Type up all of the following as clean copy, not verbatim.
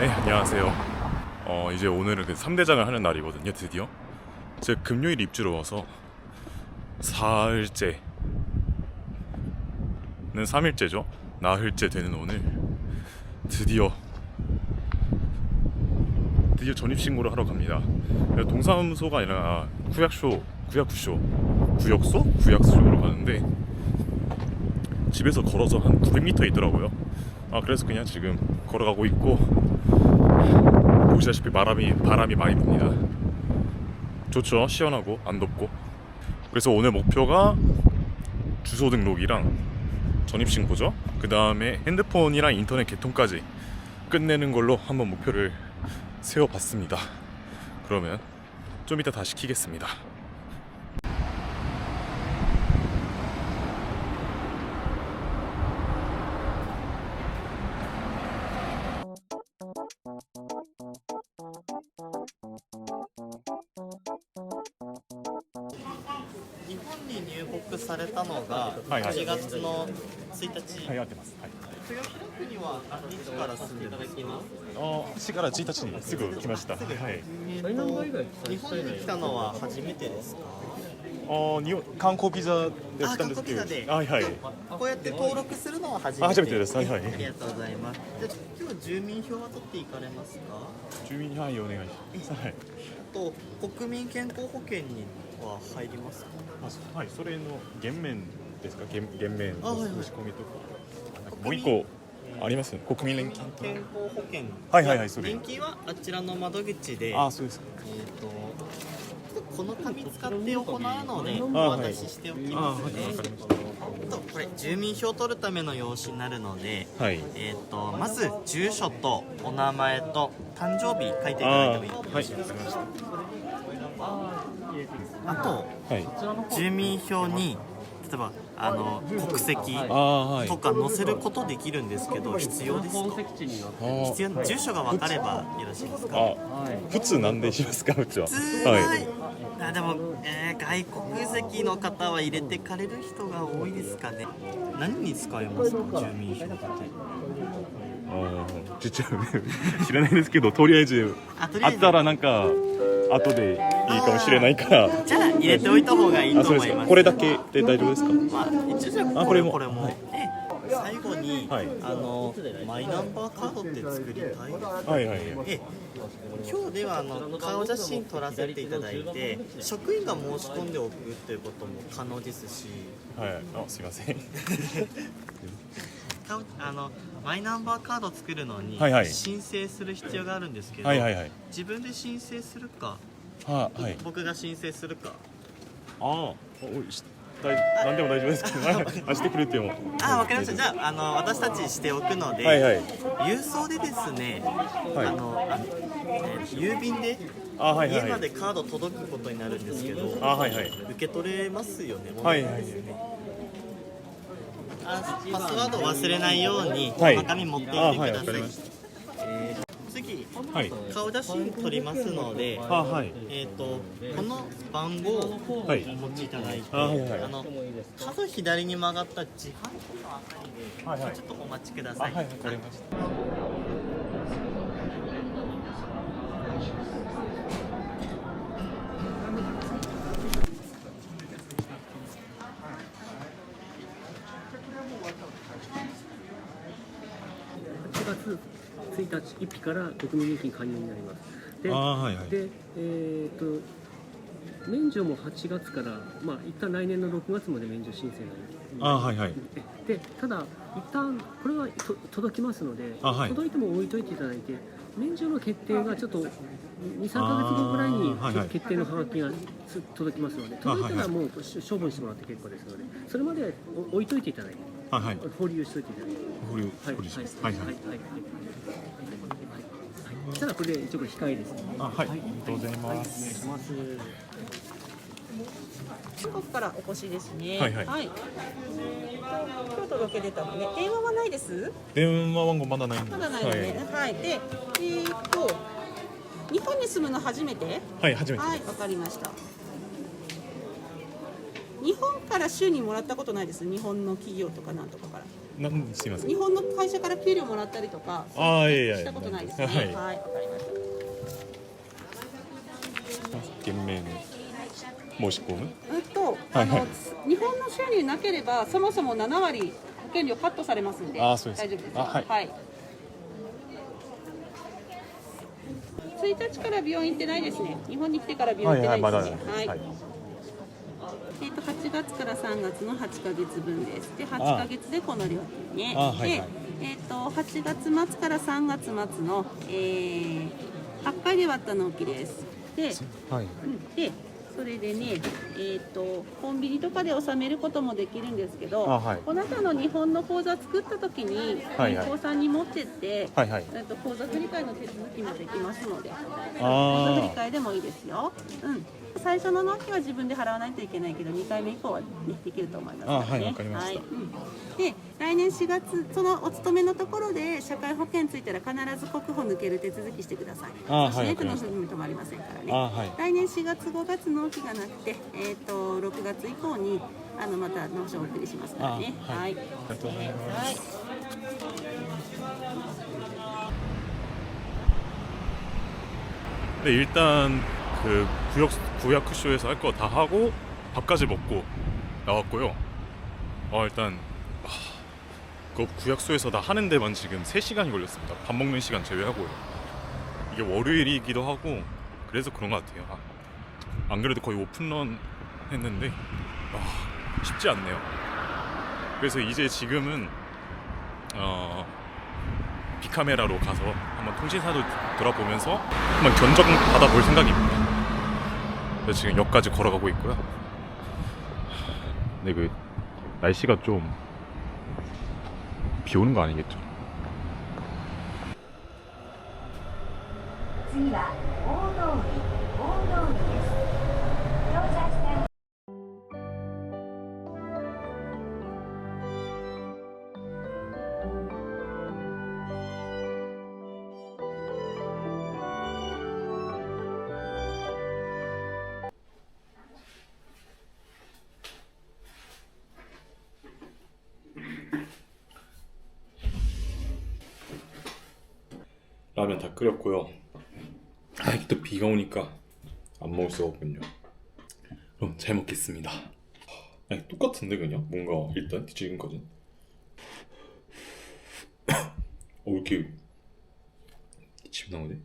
네, 안녕하세요. 이제 오늘은 그 3대장을 하는 날이거든요, 드디어. 제가 금요일 입주로 와서 사흘째는 3일째죠. 나흘째 되는 오늘 드디어 전입신고를 하러 갑니다. 동사무소가 아니라 구약소로 가는데 집에서 걸어서 한 900m 있더라고요. 그래서 그냥 지금 걸어가고 있고, 보시다시피 바람이 많이 붑니다. 좋죠. 시원하고 안 덥고. 그래서 오늘 목표가 주소 등록이랑 전입신고죠. 그 다음에 핸드폰이랑 인터넷 개통까지 끝내는 걸로 한번 목표를 세워봤습니다. 그러면 좀 이따 다시 키겠습니다.日本に入国されたのがはいはい4月の1日、はい、合ってます。はい。豊平区には何日から住んでますか？ 4から1日にすぐ来ました。はい。日本に来たのは初めてですか？観光ビザで来たんですけど。観光ビザではいはい。こうやって登録するのは初めて。初めてです。はいはい。ありがとうございます。じゃあ今日住民票は取っていかれますか？住民、はい、お願いします。はい。あと国民健康保険には入りますか？はい、それの減免ですか？減免のはいはい申し込みとか。もう一個ありますよね。国民年金。健康保険。はいはいはい、それ。年金はあちらの窓口で。そうですか。この紙使って行うのでお渡ししておきますね。これ住民票を取るための用紙になるので、はい。まず住所とお名前と誕生日書いていただいてもいいですか？はい、わかりました。あと、はい。住民票に例えば国籍はい。とか載せることできるんですけど、必要ですか？必要な住所が分かればよろしいですか？普通なんでしますか？普通は。普通は、でも、外国籍の方は入れてかれる人が多いですかね。何に使いますか？住民票って。知らないですけど、とりあえずあったらなんか後でいいかもしれないから。じゃあ入れておいた方がいいと思います。これだけで大丈夫ですか？一応じゃあこれも。はい、最後に、はい、マイナンバーカードって作りたいですか？はいはい。今日では顔写真撮らせていただいて、職員が申し込んでおくということも可能ですし。はい。すいません。マイナンバーカードを作るのに申請する必要があるんですけど、自分で申請するか、僕が申請するか。何でも大丈夫ですけど、してくれても。わかりました。じゃあ、私たちしておくので、郵送でですね、郵便で家までカード届くことになるんですけど、受け取れますよね。パスワードを忘れないように紙持っていってください。次、顔写真撮りますので、この番号をお持ちいただいて、角左に曲がった自販機のあたりでちょっとお待ちください。わかりました。8月1日から国民年金加入になります。で、免除も8月から、一旦来年の6月まで免除申請なんです。で、ただ一旦これは届きますので、届いても置いといていただいて、免除の決定がちょっと2、3ヶ月後ぐらいに決定のハガキが届きますので、届いたらもう処分してもらって結構ですので、それまで置いといていただいて、保留しておいていただいて。そしたらこれで一応控えですね。ありがとうございます。中国からお越しですね。はい。今日届け出たのね。電話はないです？電話番号まだないんです。まだないのね。で、日本に住むの初めて？初めて。わかりました。日本から収入もらったことないです。日本の企業とかなんとかから。すいません。日本の会社から給料もらったりとかああ、いやいや。したことないですね。はい。はい、わかりました。件名の申し込む。あの日本の収入なければそもそも7割保険料カットされますんであ、そうです。大丈夫です。あ、はい。はい。1日から病院行ってないですね。日本に来てから病院行ってないですね。はい。8月から3月の8ヶ月分です。で、8ヶ月でこの料金ね。で、8月末から3月末の、8回で割った納期です。で、で、それでね、コンビニとかで納めることもできるんですけど、この中の日本の口座作った時に銀行さんに持ってって、口座振り替えの手続きもできますので、口座振り替えでもいいですよ。最初の納期は自分で払わないといけないけど、2回目以降は、ね、できると思いますからね。わかりました。で、来年4月、そのお勤めのところで社会保険ついたら必ず国保抜ける手続きしてください。そしてネットの不備も止まりませんからね。来年4月、5月納期がなくて、6月以降にまた納書をお送りしますからね。はい。ありがとうございます。네, 일단 그 구약쇼에서 할 거 다 하고 밥까지 먹고 나왔고요. 일단 그 구약소에서 다 하는 데만 지금 3시간이 걸렸습니다. 밥 먹는 시간 제외하고요. 이게 월요일이기도 하고 그래서 그런 것 같아요. 안 그래도 거의 오픈런 했는데 쉽지 않네요. 그래서 이제 지금은 빅카메라로 가서 한번 통신사도 돌아보면서 한번 견적 받아볼 생각입니다. 그래서 지금 역까지 걸어가고 있고요. 근데 그 날씨가 좀 비 오는 거 아니겠죠? 라면 다 끓였고요. 이게 또 비가 오니까 안 먹을 수가 없군요. 그럼 잘 먹겠습니다. 똑같은데 그냥 뭔가 일단 지금까지 왜 이렇게 침 나오지?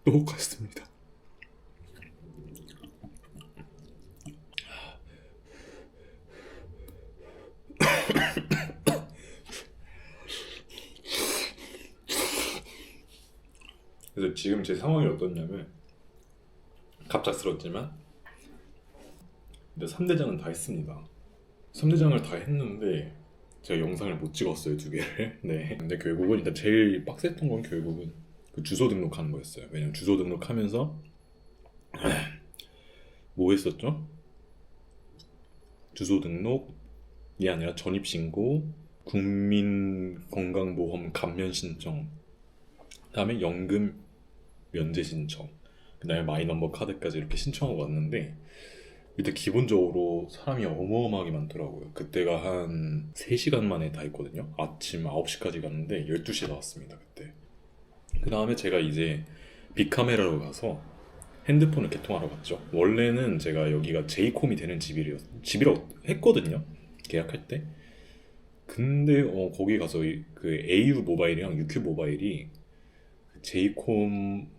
똑같습니다. 그래서 지금 제 상황이 어떻냐면 갑작스럽지만 근데 3대장은 다 했습니다. 3대장을 다 했는데 제가 영상을 못 찍었어요, 2개를. 네. 근데 결국은 일단 제일 빡셌던 건 결국은 그 주소 등록하는 거였어요. 왜냐면 주소 등록하면서 뭐 했었죠? 주소 등록이 아니라 전입신고, 국민건강보험 감면 신청, 그다음에 연금 면제 신청, 그다음에 마이넘버 카드까지 이렇게 신청하고 왔는데 일단 기본적으로 사람이 어마어마하게 많더라고요. 그때가 한 3시간 만에 다 했거든요. 아침 9시까지 갔는데 12시에 나왔습니다, 그때. 그 다음에 제가 이제 빅카메라로 가서 핸드폰을 개통하러 갔죠. 원래는 제가 여기가 제이콤이 되는 집이라고 했거든요, 계약할 때. 근데 거기 가서 그 au 모바일이랑 UQ 모바일이 제이콤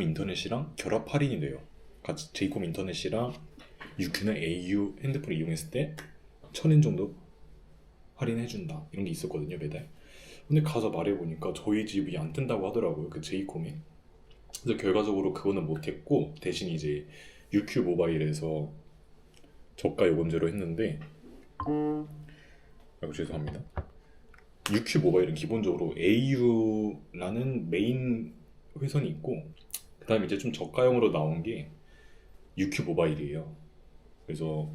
인터넷이랑 결합 할인이 돼요. 같이 제이콤 인터넷이랑 UQ는 au 핸드폰을 이용했을 때 1,000엔 정도 할인해준다, 이런 게 있었거든요, 매달. 근데 가서 말해보니까 저희 집이 안 뜬다고 하더라고요, 그 제이콤이. 그래서 결과적으로 그거는 못했고 대신 이제 UQ 모바일에서 저가 요금제로 했는데 죄송합니다. UQ 모바일은 기본적으로 au라는 메인 회선이 있고 그 다음에 이제 좀 저가형으로 나온 게 UQ 모바일이에요. 그래서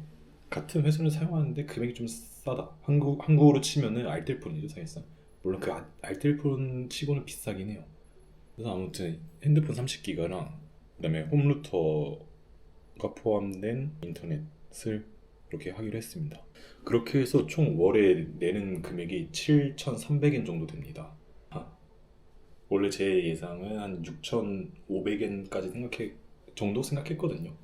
같은 회선을 사용하는데 금액이 좀 싸다. 한국으로 치면은 알뜰폰이죠, 사실상. 물론 그 알뜰폰 치고는 비싸긴 해요. 그래서 아무튼 핸드폰 30기가랑 그다음에 홈루터가 포함된 인터넷을 이렇게 하기로 했습니다. 그렇게 해서 총 월에 내는 금액이 7,300엔 정도 됩니다. 원래 제 예상은 한 6,500엔까지 정도 생각했거든요.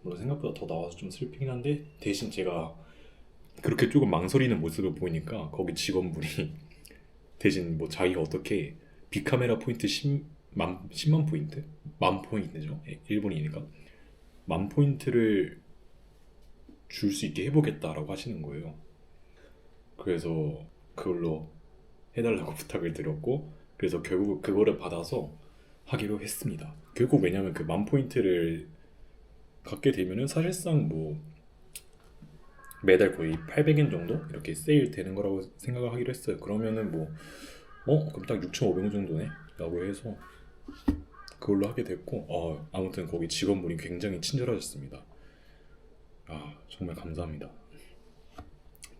물론 생각보다 더 나와서 좀 슬프긴 한데, 대신 제가 그렇게 조금 망설이는 모습을 보이니까 거기 직원분이 대신 뭐 자기가 어떻게 빅카메라 포인트 10만 포인트? 만 포인트죠. 일본이니까 만 포인트를 줄 수 있게 해보겠다라고 하시는 거예요. 그래서 그걸로 해달라고 부탁을 드렸고, 그래서 결국 그거를 받아서 하기로 했습니다. 결국 왜냐면 그 만 포인트를 갖게 되면은 사실상 뭐 매달 거의 800엔 정도 이렇게 세일 되는 거라고 생각을 하기로 했어요. 그러면은 뭐 그럼 딱 6,500원 정도네? 라고 해서 그걸로 하게 됐고, 아무튼 거기 직원분이 굉장히 친절하셨습니다. 정말 감사합니다.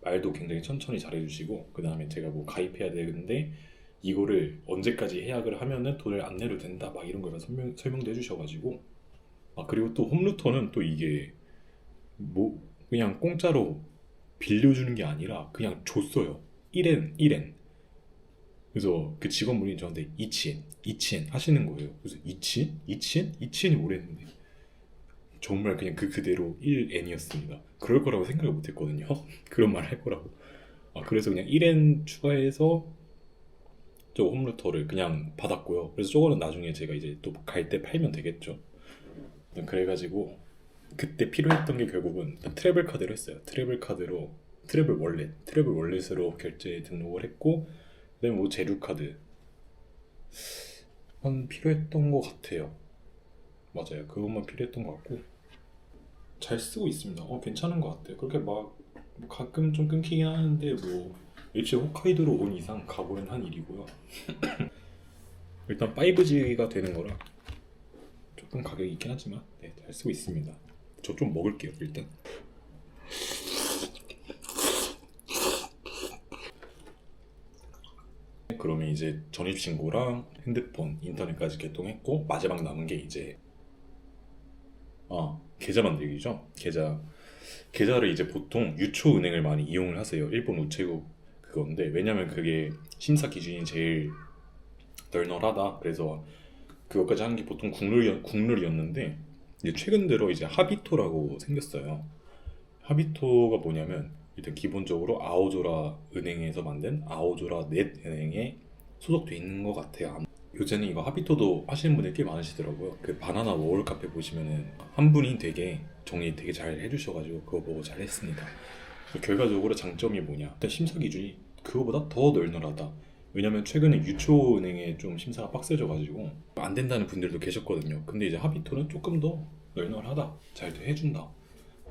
말도 굉장히 천천히 잘해주시고, 그 다음에 제가 뭐 가입해야 되는데 이거를 언제까지 예약을 하면은 돈을 안 내도 된다 막 이런 걸 설명도 해주셔가지고, 그리고 또 홈루터는 또 이게 뭐 그냥 공짜로 빌려주는 게 아니라 그냥 줬어요. 1엔. 그래서 그 직원분이 저한테 이치엔 하시는 거예요. 그래서 이치엔이 뭐랬는데 정말 그냥 그대로 1엔이었습니다. 그럴 거라고 생각을 못 했거든요. 그런 말 할 거라고. 그래서 그냥 1엔 추가해서 저 홈루터를 그냥 받았고요. 그래서 저거는 나중에 제가 이제 또 갈 때 팔면 되겠죠. 그래가지고 그때 필요했던 게 결국은 트래블 카드로 했어요. 트래블 월렛으로 결제 등록을 했고, 그다음에 뭐 제휴 카드 한 필요했던 것 같아요. 맞아요. 그것만 필요했던 것 같고 잘 쓰고 있습니다. 괜찮은 것 같아요. 그렇게 막 가끔 좀 끊기긴 하는데 뭐 일찍 홋카이도로 온 이상 각오는 한 일이고요. 일단 5G가 되는 거라 조금 가격이 있긴 하지만 잘 쓰고 있습니다. 저 좀 먹을게요. 일단 그러면 이제 전입신고랑 핸드폰, 인터넷까지 개통했고, 마지막 남은 게 이제 계좌 만들기죠. 계좌를 이제 보통 유초은행을 많이 이용을 하세요. 일본 우체국 그건데, 왜냐면 그게 심사 기준이 제일 널널하다. 그래서 그것까지 하는 게 보통 국룰이었는데, 이제 최근 들어 이제 하비토라고 생겼어요. 하비토가 뭐냐면 일단 기본적으로 아오조라 은행에서 만든 아오조라 넷 은행에 소속돼 있는 것 같아요. 요새는 이거 하비토도 하시는 분들이 꽤 많으시더라고요. 그 바나나 워홀 카페 보시면은 한 분이 정리 되게 잘 해주셔가지고 그거 보고 잘 했습니다. 결과적으로 장점이 뭐냐? 일단 심사 기준이 그거보다 더 널널하다. 왜냐면 최근에 유초은행에 좀 심사가 빡세져가지고 안 된다는 분들도 계셨거든요. 근데 이제 하비토는 조금 더 널널하다. 잘 해준다.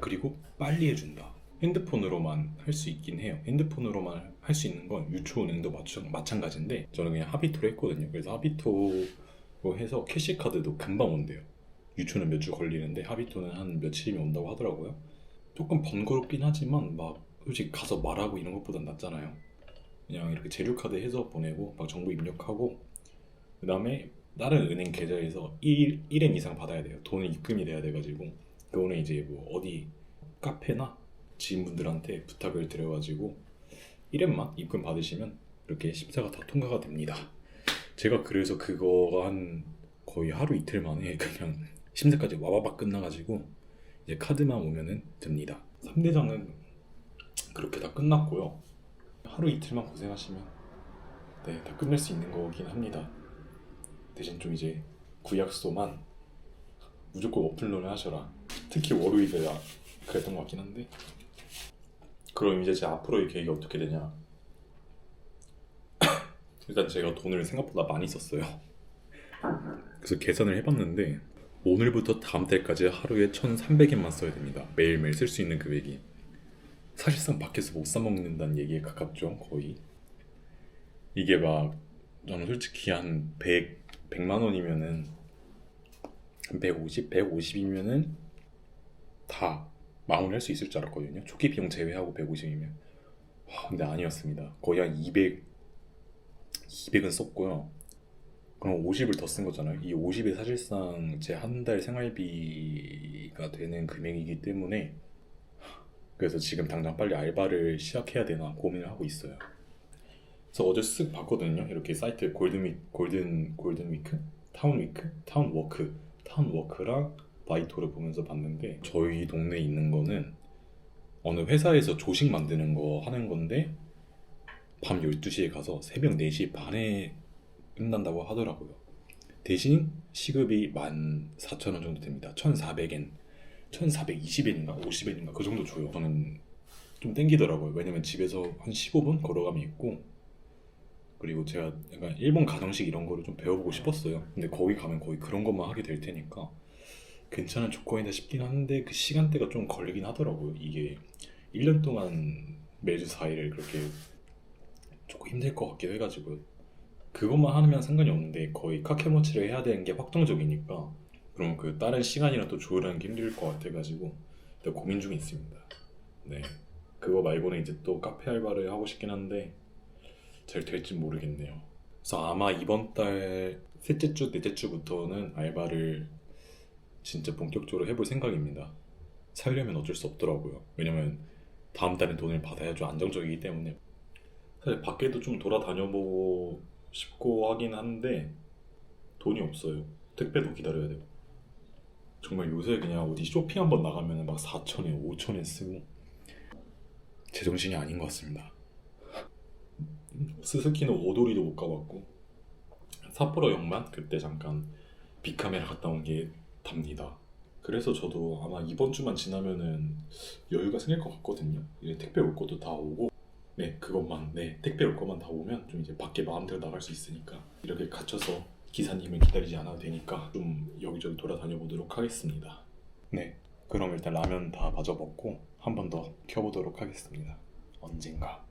그리고 빨리 해준다. 핸드폰으로만 할 수 있긴 해요. 핸드폰으로만 할 수 있는 건 유초은행도 마찬가지인데, 저는 그냥 하비토로 했거든요. 그래서 하비토로 해서 캐시카드도 금방 온대요. 유초는 몇 주 걸리는데 하비토는 한 며칠이면 온다고 하더라고요. 조금 번거롭긴 하지만 막 솔직히 가서 말하고 이런 것보단 낫잖아요. 그냥 이렇게 제휴카드 해서 보내고 막 정보 입력하고, 그 다음에 다른 은행 계좌에서 1엔 이상 받아야 돼요. 돈은 입금이 돼야 돼가지고, 그거는 이제 뭐 어디 카페나 지인분들한테 부탁을 드려가지고 1엔만 입금 받으시면 이렇게 심사가 다 통과가 됩니다. 제가 그래서 그거가 한 거의 하루 이틀 만에 그냥 심사까지 와바박 끝나가지고 이제 카드만 오면은 됩니다. 3대장은 그렇게 다 끝났고요. 하루 이틀만 고생하시면 다 끝낼 수 있는 거긴 합니다. 대신 좀 이제 구약소만 무조건 오픈런을 하셔라. 특히 월요일에야 그랬던 것 같긴 한데, 그럼 이제 제 앞으로의 계획이 어떻게 되냐? 일단 제가 돈을 생각보다 많이 썼어요. 그래서 계산을 해봤는데 오늘부터 다음 달까지 하루에 1,300엔만 써야 됩니다. 매일매일 쓸 수 있는 금액이 사실상 밖에서 못 사 먹는다는 얘기에 가깝죠. 거의 이게 막 저는 솔직히 한 100만 원이면은 150이면은 다 마무리할 수 있을 줄 알았거든요. 초기 비용 제외하고 150이면. 근데 아니었습니다. 거의 한 200은 썼고요. 그럼 50을 더 쓴 거잖아요. 이 50이 사실상 제 한 달 생활비가 되는 금액이기 때문에 그래서 지금 당장 빨리 알바를 시작해야 되나 고민을 하고 있어요. 그래서 어제 쓱 봤거든요. 이렇게 사이트 골든위크? 타운워크랑 바이토를 보면서 봤는데 저희 동네에 있는 거는 어느 회사에서 조식 만드는 거 하는 건데 밤 12시에 가서 새벽 4시 반에 끝난다고 하더라고요. 대신 시급이 14,000원 정도 됩니다. 1,400엔, 1,420엔인가 50엔인가 그 정도 줘요. 저는 좀 땡기더라고요. 왜냐면 집에서 한 15분 걸어가면 있고, 그리고 제가 약간 일본 가정식 이런 거를 좀 배워보고 싶었어요. 근데 거기 가면 거의 그런 것만 하게 될 테니까 괜찮은 조건이다 싶긴 한데 그 시간대가 좀 걸리긴 하더라고요. 이게 1년 동안 매주 4일을 그렇게 조금 힘들 것 같기도 해가지고 그것만 하면 상관이 없는데 거의 카케모치를 해야 되는 게 확정적이니까 그럼 그 다른 시간이랑 또 조율하는 게 힘들 것 같아가지고 일단 고민 중에 있습니다. 네, 그거 말고는 이제 또 카페 알바를 하고 싶긴 한데 잘 될지 모르겠네요. 그래서 아마 이번 달 셋째 주, 넷째 주부터는 알바를 진짜 본격적으로 해볼 생각입니다. 살려면 어쩔 수 없더라고요. 왜냐면 다음 달엔 돈을 받아야 좀 안정적이기 때문에. 사실 밖에도 좀 돌아다녀보고 싶고 하긴 한데 돈이 없어요. 택배도 기다려야 되고. 정말 요새 그냥 어디 쇼핑 한번 나가면 막 4,000엔, 5,000엔 쓰고 제정신이 아닌 것 같습니다. 스스키는 오도리도 못 가봤고 삿포로 역만 그때 잠깐 빅카메라 갔다 온 게 답니다. 그래서 저도 아마 이번 주만 지나면은 여유가 생길 것 같거든요. 이제 택배 올 것도 다 오고 택배 올 것만 다 오면 좀 이제 밖에 마음대로 나갈 수 있으니까 이렇게 갇혀서 기사님을 기다리지 않아도 되니까 좀 여기저기 돌아다녀 보도록 하겠습니다. 네, 그럼 일단 라면 다 마저 먹고 한 번 더 켜보도록 하겠습니다. 언젠가.